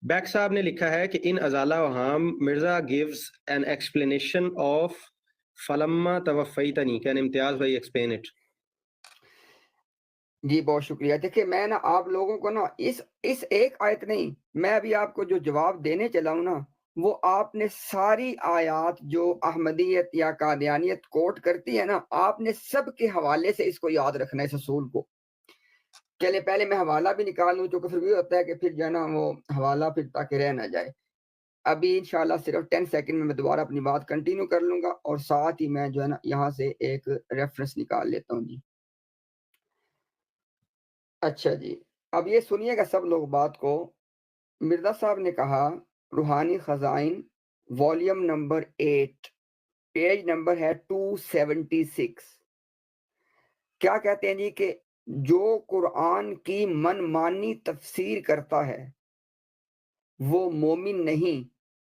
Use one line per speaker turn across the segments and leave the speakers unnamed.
Back صاحب نے لکھا ہے کہ ان ازالہ وہام Mirza gives an explanation of فلما توفیتنی. کین امتیاز بھائی ایکسپلین اٹ؟
جی بہت شکریہ. دیکھیں میں نا آپ لوگوں کو نا اس ایک آیت نہیں، میں ابھی آپ کو جو جواب دینے چلا ہوں نا وہ آپ نے ساری آیات جو احمدیت یا قادیانیت کوٹ کرتی ہے نا، آپ نے سب کے حوالے سے اس کو یاد رکھنا ہے، اس اصول کو. چلے پہلے میں حوالہ بھی نکال لوں، چونکہ پھر بھی ہوتا ہے کہ پھر جو ہے نا وہ حوالہ پھر تاکہ رہ نہ جائے. ابھی انشاءاللہ صرف 10 سیکنڈ میں دوبارہ اپنی بات کنٹینیو کر لوں گا، اور ساتھ ہی میں جو ہے نا یہاں سے ایک ریفرنس نکال لیتا ہوں. جی اچھا جی، اب یہ سنیے گا سب لوگ بات کو. مرزا صاحب نے کہا روحانی Khazain volume number 8 page number ہے 276. کیا کہتے ہیں جی کہ جو قرآن کی من مانی تفسیر کرتا ہے وہ مومن نہیں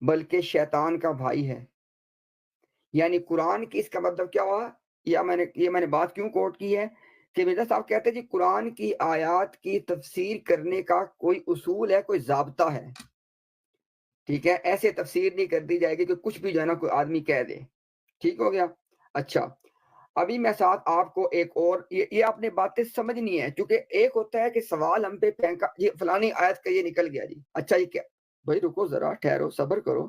بلکہ شیطان کا بھائی ہے. یعنی قرآن کی اس کا مطلب کیا ہوا، یہ میں نے بات کیوں کوٹ کی ہے کہ مرزا صاحب کہتے ہیں جی قرآن کی آیات کی تفسیر کرنے کا کوئی اصول ہے، کوئی ضابطہ ہے. ٹھیک ہے، ایسے تفسیر نہیں کر دی جائے گی کہ کچھ بھی جو ہے نا کوئی آدمی کہہ دے. ٹھیک ہو گیا. اچھا ابھی میں ساتھ آپ کو ایک اور یہ آپ نے باتیں سمجھنی ہے، کیونکہ ایک ہوتا ہے کہ سوال ہم پہ پھینکا یہ فلانی آیت کا یہ نکل گیا جی. اچھا یہ کیا بھائی، رکو ذرا، ٹھہرو، صبر کرو.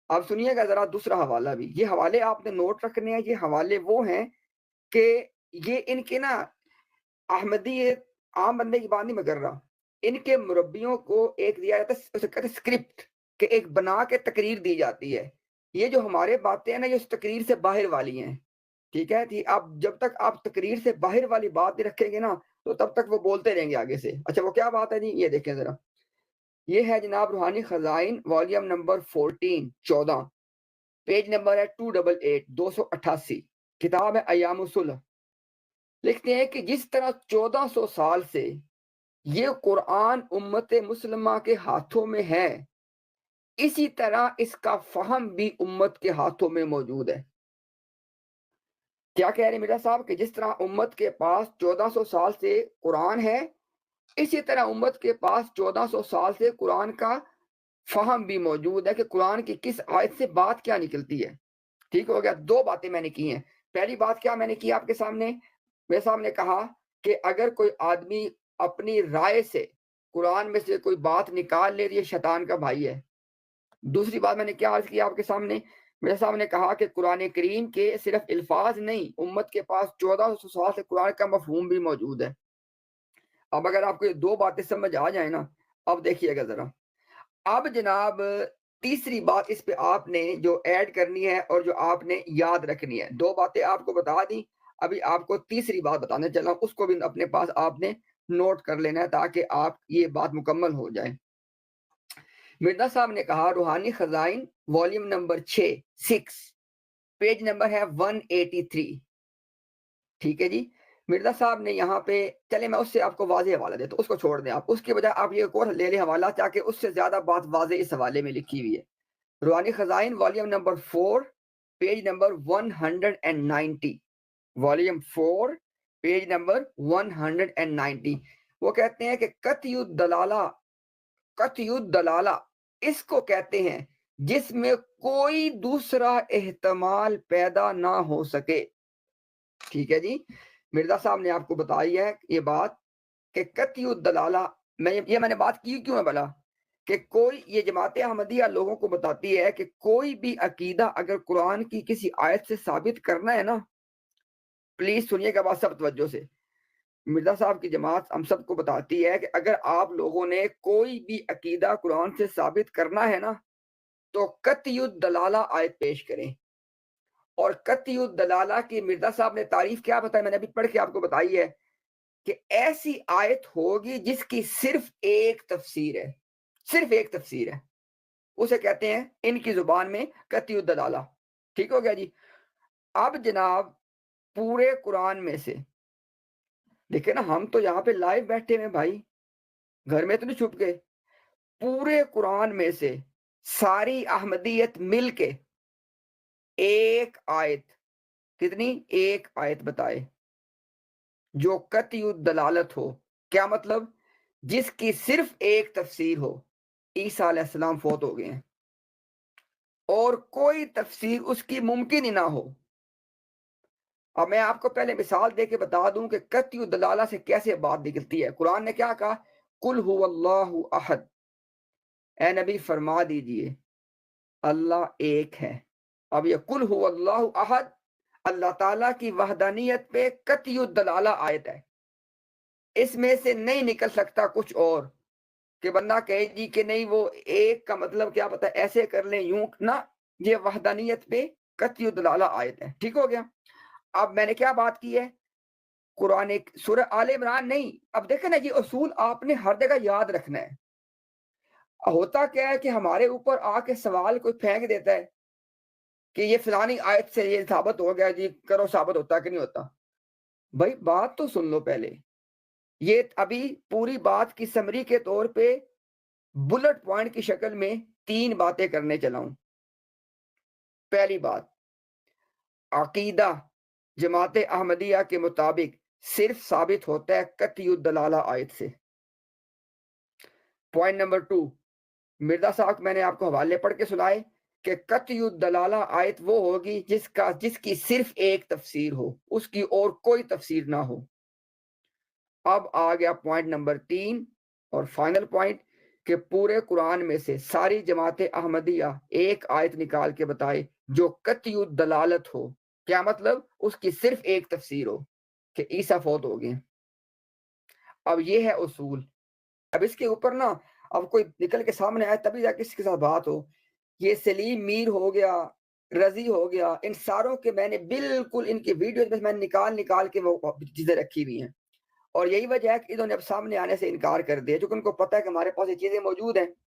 آپ سنیے گا ذرا دوسرا حوالہ بھی. یہ حوالے آپ نے نوٹ رکھنے ہیں. یہ حوالے وہ ہیں کہ یہ ان کے نا احمدی عام بندے کی بات نہیں میں کر رہا، ان کے مربیوں کو ایک دیا جاتا ہے، اسے کہتے ہیں اسکرپٹ، کہ ایک بنا کے تقریر دی جاتی ہے. یہ جو ہمارے باتیں ہیں نا یہ اس تقریر سے باہر والی ہیں. ٹھیک ہے جی، آپ جب تک آپ تقریر سے باہر والی بات نہیں رکھیں گے نا تو تب تک وہ بولتے رہیں گے آگے سے. اچھا وہ کیا بات ہے جی، یہ دیکھیں ذرا. یہ ہے جناب روحانی Khazain volume number 14 page number ہے 288 کتاب ہے ایام الصلح. لکھتے ہیں کہ جس طرح 1400 سال سے یہ قرآن امت مسلمہ کے ہاتھوں میں ہے، اسی طرح اس کا فہم بھی امت کے ہاتھوں میں موجود ہے. کیا کہہ رہے مرزا صاحب کہ جس طرح امت کے پاس 1400 سال سے قرآن ہے، اسی طرح امت کے پاس 1400 سال سے قرآن کا فہم بھی موجود ہے کہ قرآن کی کس آیت سے بات کیا نکلتی ہے. ٹھیک ہو گیا. دو باتیں میں نے کی ہیں. پہلی بات کیا میں نے کی آپ کے سامنے، میرے سامنے کہا کہ اگر کوئی آدمی اپنی رائے سے قرآن میں سے کوئی بات نکال لے یہ شیطان کا بھائی ہے. دوسری بات میں نے کیا عرض کیا آپ کے سامنے، میرے سامنے کہا کہ قرآن کریم کے صرف الفاظ نہیں، امت کے پاس 1400 سال سے قرآن کا مفہوم بھی موجود ہے. اب اگر آپ کو یہ دو باتیں سمجھ آ جائیں نا، اب دیکھیے گا ذرا. اب جناب تیسری بات اس پہ آپ نے جو ایڈ کرنی ہے اور جو آپ نے یاد رکھنی ہے. دو باتیں آپ کو بتا دی، ابھی آپ کو تیسری بات بتانے چلا، اس کو بھی اپنے پاس آپ نے نوٹ کر لینا ہے تاکہ آپ یہ بات مکمل ہو جائے. مرزا صاحب نے کہا روحانی Khazain volume number 6 page number ہے 183. ٹھیک ہے جی. مرزا صاحب نے یہاں پہ چلے میں اس سے آپ کو واضح حوالہ دیتا ہوں، اس کو چھوڑ دیں آپ، اس کے بجائے آپ یہ کورس لے لیں حوالہ تاکہ اس سے زیادہ بات واضح اس حوالے میں لکھی ہوئی ہے. Ruhani Khazain volume number 4 page number 190. Volume 4 page number 190. وہ کہتے ہیں کہ قطعی الدلالہ اس کو کہتے ہیں جس میں کوئی دوسرا احتمال پیدا نہ ہو سکے. ٹھیک ہے جی. مرزا صاحب نے آپ کو بتائی ہے یہ بات کہ قطعی الدلالہ، میں نے بات کی کیوں ہے بھلا، کہ کوئی یہ جماعت احمدیہ لوگوں کو بتاتی ہے کہ کوئی بھی عقیدہ اگر قرآن کی کسی آیت سے ثابت کرنا ہے نا، پلیز سنیے گا بات سب توجہ سے. مرزا صاحب کی جماعت ہم سب کو بتاتی ہے کہ اگر آپ لوگوں نے کوئی بھی عقیدہ قرآن سے ثابت کرنا ہے نا تو قطعی الدلالہ آیت پیش کریں. اور قطعی الدلالہ کی مرزا صاحب نے تعریف کیا بتائی، میں نے ابھی پڑھ کے آپ کو بتائی ہے کہ ایسی آیت ہوگی جس کی صرف ایک تفسیر ہے، صرف ایک تفسیر ہے، اسے کہتے ہیں ان کی زبان میں قطعی الدلالہ. ٹھیک ہو گیا جی. اب جناب پورے قرآن میں سے دیکھیں نا، ہم تو یہاں پہ لائیو بیٹھے ہیں بھائی، گھر میں تو نہیں چھپ کے، پورے قرآن میں سے ساری احمدیت مل کے ایک آیت، کتنی؟ ایک آیت بتائے جو قطعی الدلالت ہو. کیا مطلب؟ جس کی صرف ایک تفسیر ہو. عیسیٰ علیہ السلام فوت ہو گئے ہیں اور کوئی تفسیر اس کی ممکن ہی نہ ہو. اب میں آپ کو پہلے مثال دے کے بتا دوں کہ قطعی دلالہ سے کیسے بات نکلتی ہے. قرآن نے کیا کہا؟ قل هو اللہ احد. اے نبی فرما دیجئے اللہ ایک ہے. اب یہ قل هو اللہ احد اللہ تعالیٰ کی وحدانیت پہ قطعی دلالہ آیت ہے. اس میں سے نہیں نکل سکتا کچھ اور کہ بندہ کہے جی کہ نہیں وہ ایک کا مطلب کیا پتا ایسے کر لیں یوں نہ. یہ وحدانیت پہ قطعی دلالہ آیت ہے. ٹھیک ہو گیا. اب میں نے کیا بات کی ہے؟ قرآن سورہ آل عمران نہیں. اب دیکھیں نا یہ اصول آپ نے ہر جگہ یاد رکھنا ہے. ہوتا کیا ہے کہ ہمارے اوپر آ کے سوال کوئی پھینک دیتا ہے کہ یہ فلانی آیت سے یہ ثابت ہو گیا جی کرو ثابت ہوتا کہ نہیں ہوتا. بھائی بات تو سن لو پہلے. یہ ابھی پوری بات کی سمری کے طور پہ بلٹ پوائنٹ کی شکل میں 3 باتیں کرنے چلا ہوں. پہلی بات، عقیدہ جماعت احمدیہ کے مطابق صرف ثابت ہوتا ہے قطعی الدلالہ آیت سے. پوائنٹ نمبر 2، مرزا صاحب میں نے آپ کو حوالے پڑھ کے سنائے کہ قطعی الدلالہ آیت وہ ہوگی جس کی صرف ایک تفسیر ہو، اس کی اور کوئی تفسیر نہ ہو. اب آ گیا پوائنٹ نمبر 3 اور فائنل پوائنٹ کہ پورے قرآن میں سے ساری جماعت احمدیہ ایک آیت نکال کے بتائے جو قطعی الدلالت ہو. کیا مطلب؟ اس کی صرف ایک تفسیر ہو کہ عیسیٰ فوت ہو گئے. اب یہ ہے اصول. اب اس کے اوپر نا اب کوئی نکل کے سامنے آئے تبھی جا کے اس کے ساتھ بات ہو. یہ سلیم میر ہو گیا، رضی ہو گیا، ان ساروں کے میں نے بالکل ان کی ویڈیوز میں نے نکال کے وہ چیزیں رکھی ہوئی ہیں. اور یہی وجہ ہے کہ انہوں نے اب سامنے آنے سے انکار کر دیا، چونکہ ان کو پتہ ہے کہ ہمارے پاس یہ چیزیں موجود ہیں.